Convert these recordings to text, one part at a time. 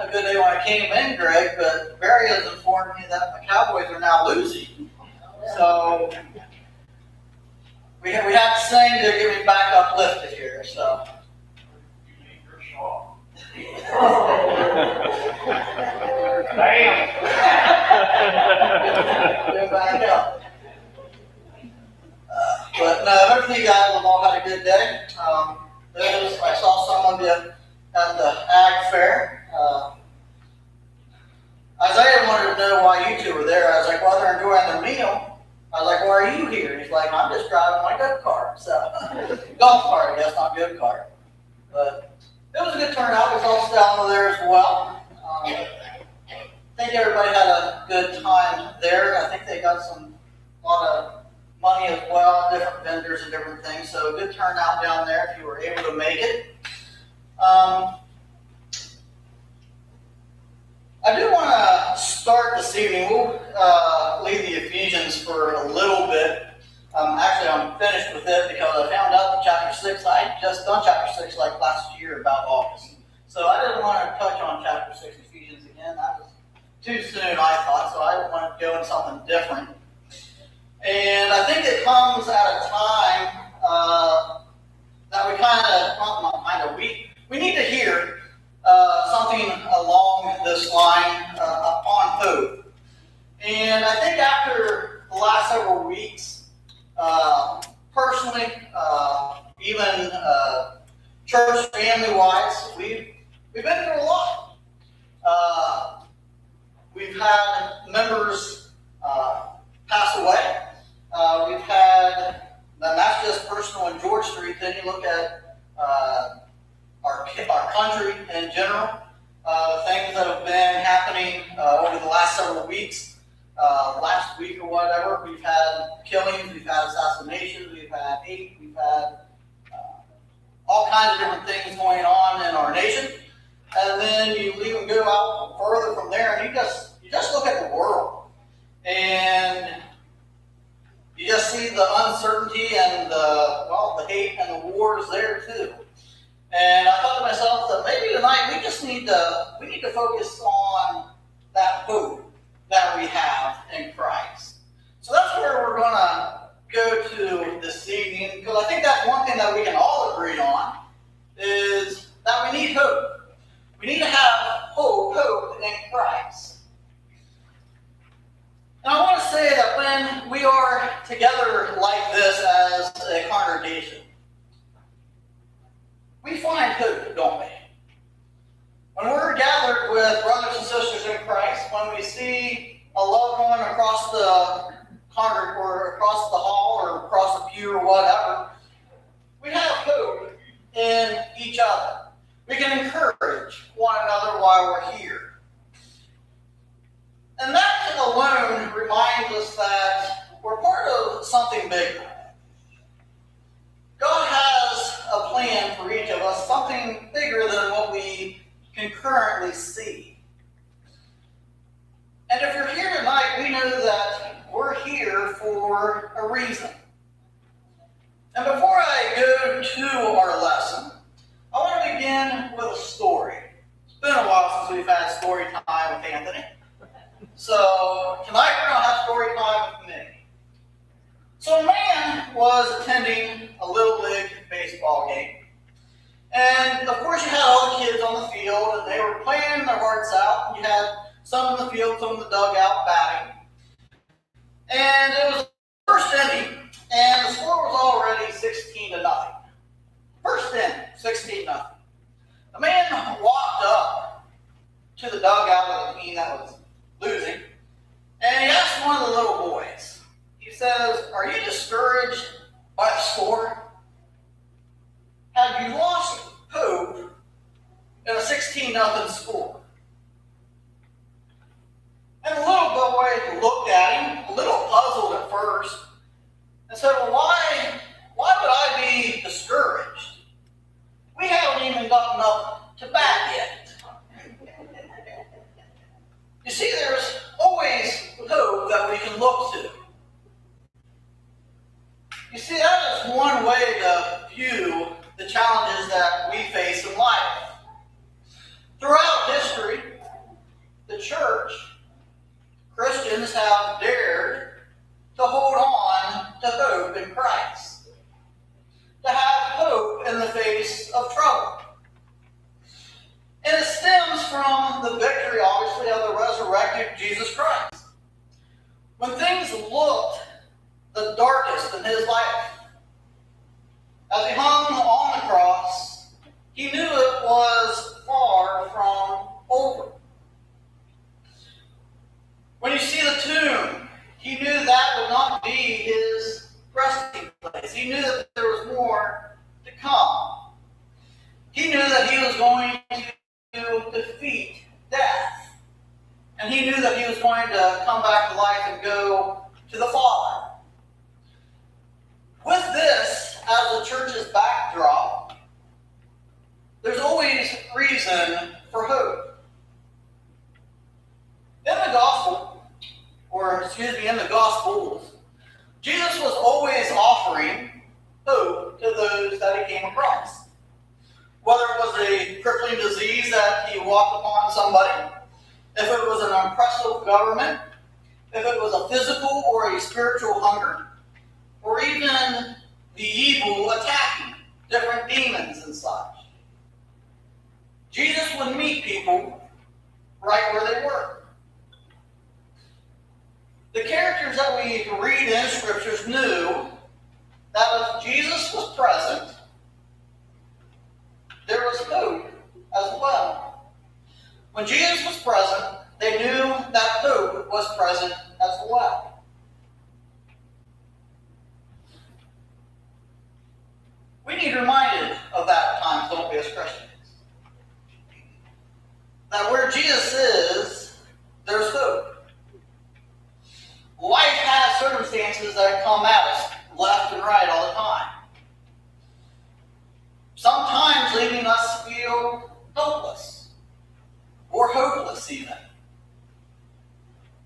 a good day when I came in, Greg, but Barry has informed me that the Cowboys are now losing. So we have to sing to get me back uplifted here. So. Bam! Go back up. But no, hopefully you guys have all had a good day. I saw some of you at the Ag Fair. Isaiah wanted to know why you two were there. I was like, well, they're enjoying their meal. I was like, why are you here? He's like, I'm just driving my go-kart. So, golf cart, I guess, not go-kart. But it was a good turnout. There's all down there as well. I think everybody had a good time there. I think they got a lot of money as well, different vendors and different things. So good turnout down there if you were able to make it. I do want to start this evening. We'll leave the Ephesians for a little bit. Actually, I'm finished with it because I found out that chapter 6, I had just done chapter 6 like last year about August. So I didn't want to touch on chapter 6 Ephesians again. That was too soon, I thought, so I didn't want to go in something different. And I think it comes at a time that we need to hear something along this line upon hope. And I think after the last several weeks, personally, even church family-wise, we've been through a lot. We've had members pass away. We've had, and that's just personal in George Street. Then you look at our country in general, things that have been happening over the last several weeks, last week or whatever. We've had killings, we've had assassinations, we've had hate, we've had all kinds of different things going on in our nation. And then you even go out further from there, and you just look at the world, and you just see the uncertainty and the hate and the wars there too. And I thought to myself that maybe tonight we need to focus on that hope that we have in Christ. So that's where we're going to go to this evening, because I think that's one thing that we can all agree on is that we need hope. We need to have hope in Christ. And I want to say that when we are together like this as a congregation, we find hope, don't we? When we're gathered with brothers and sisters in Christ, when we see a loved one across the congregation or across the hall or across the pew or whatever, we have hope in each other. We can encourage one another while we're here. And that alone reminds us that we're part of something bigger. God has a plan for each of us, something bigger than what we can currently see. And if you're here tonight, we know that we're here for a reason. And before I go to our lesson, I want to begin with a story. It's been a while since we've had story time with Anthony. So tonight we're going to have story time with me. So a man was attending a Little League baseball game. And of course you had all the kids on the field and they were playing their hearts out. You had some in the field, some in the dugout batting. And it was the first inning, and the score was already 16-0. First inning, 16-0. The man walked up to the dugout of the team that was losing, and he asked one of the little boys, he says, "Are you discouraged by the score? Have you lost hope in a 16-0 score?" And the little boy looked at him, a little puzzled at first, and said, "Well, why would I be discouraged? We haven't even gotten up to bat yet." You see, there's always hope that we can look to. You see, that is one way to view the challenges that we face in life. Throughout won the victory, obviously, of the resurrected Jesus Christ. When things looked the darkest in his life, as he hung on the cross, he knew it was far from over. When you see the tomb, he knew that would not be his resting place. He knew that there was more to come. He knew that he was going to defeat death. And he knew that he was going to come back to life and go to the Father. With this as the church's backdrop, there's always reason for hope. In the Gospels, Jesus was always offering hope to those that he came across. Whether it was a crippling disease that he walked upon somebody, if it was an oppressive government, if it was a physical or a spiritual hunger, or even the evil attacking different demons and such. Jesus would meet people right where they were. The characters that we read in Scriptures knew that if Jesus was present, there was hope as well. When Jesus was present, they knew that hope was present as well. We need reminded of that at times, don't we, as Christians? That where Jesus is, there's hope. Life has circumstances that come at us left and right all the time. Sometimes leaving us feel helpless or hopeless even.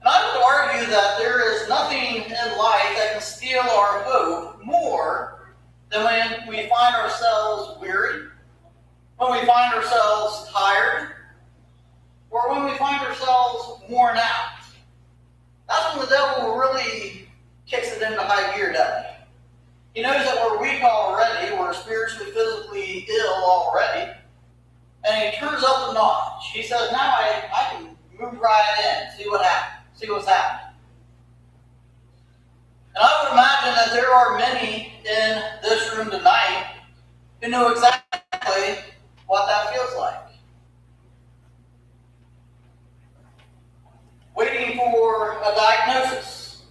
And I would argue that there is nothing in life that can steal our hope more than when we find ourselves weary, when we find ourselves tired, or when we find ourselves worn out. That's when the devil really kicks it into high gear, doesn't he? He knows that we're weak already, we're spiritually, physically ill already, and he turns up the notch. He says, now I can move right in, see what's happening. And I would imagine that there are many in this room tonight who know exactly what that feels like. Waiting for a diagnosis,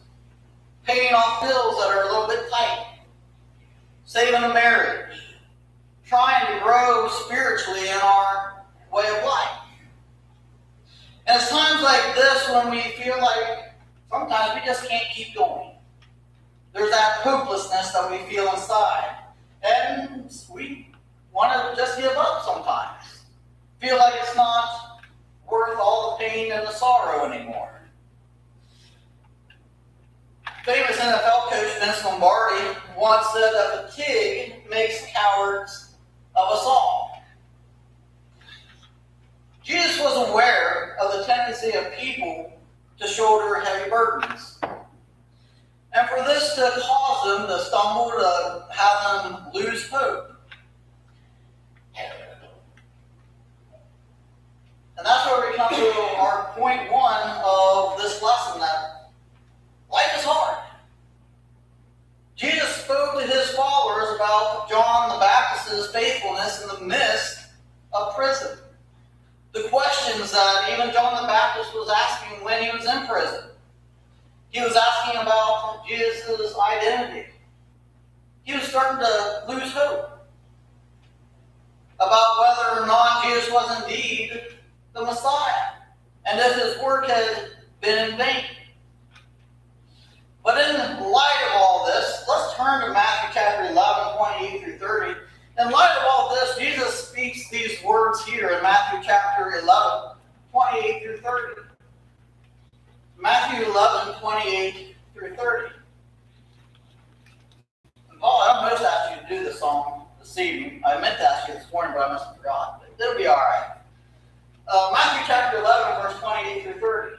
paying off bills that are a little bit tight, saving a marriage, trying to grow spiritually in our way of life. And it's times like this when we feel like sometimes we just can't keep going. There's that hopelessness that we feel inside. And we want to just give up sometimes. Feel like it's not worth all the pain and the sorrow anymore. Famous NFL coach Vince Lombardi once said that fatigue makes cowards of us all. Jesus was aware of the tendency of people to shoulder heavy burdens. And for this to cause them to stumble, to have them lose hope. And that's where we come to our point one of this lesson, that life is hard. Jesus spoke to his followers about John the Baptist's faithfulness in the midst of prison. The questions that even John the Baptist was asking when he was in prison. He was asking about Jesus' identity. He was starting to lose hope about whether or not Jesus was indeed the Messiah, and if his work had been in vain. But in light of all this, let's turn to Matthew chapter 11, 28 through 30. In light of all this, Jesus speaks these words here in Matthew chapter 11, 28 through 30. Matthew 11, 28 through 30. And Paul, I almost asked you to do this song this evening. I meant to ask you this morning, but I must have forgotten. But it'll be all right. Matthew chapter 11, verse 28 through 30.